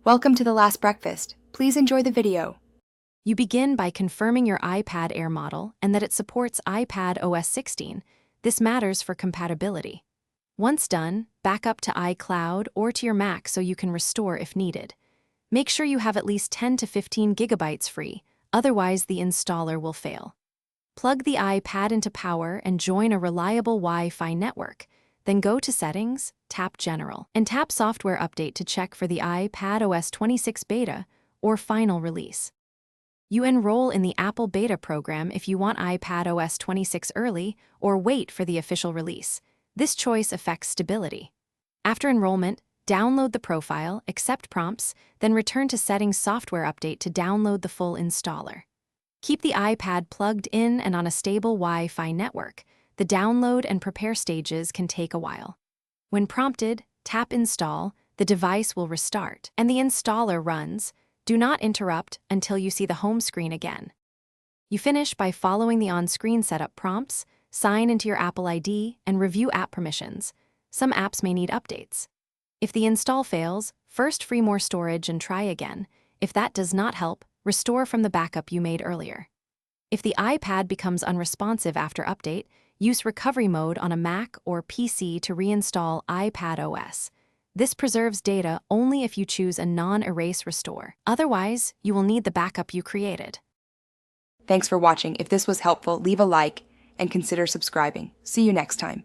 Welcome to the last breakfast. Please enjoy the video. You begin by confirming your iPad Air model and that it supports iPad OS 16. This matters for compatibility. Once done, back up to iCloud or to your Mac so you can restore if needed. Make sure you have at least 10 to 15 gigabytes free, otherwise the installer will fail. Plug the iPad into power and join a reliable Wi-Fi network. Then go to Settings, tap General, and tap Software Update to check for the iPad OS 26 beta or final release. You enroll in the Apple beta program if you want iPad OS 26 early or wait for the official release. This choice affects stability. After enrollment, download the profile, accept prompts, then return to Settings Software Update to download the full installer. Keep the iPad plugged in and on a stable Wi-Fi network. The download and prepare stages can take a while. When prompted, tap Install, the device will restart, and the installer runs. Do not interrupt until you see the home screen again. You finish by following the on-screen setup prompts, sign into your Apple ID, and review app permissions. Some apps may need updates. If the install fails, first free more storage and try again. If that does not help, restore from the backup you made earlier. If the iPad becomes unresponsive after update, use recovery mode on a Mac or PC to reinstall iPad OS. This preserves data only if you choose a non-erase restore. Otherwise, you will need the backup you created. Thanks for watching. If this was helpful, leave a like and consider subscribing. See you next time.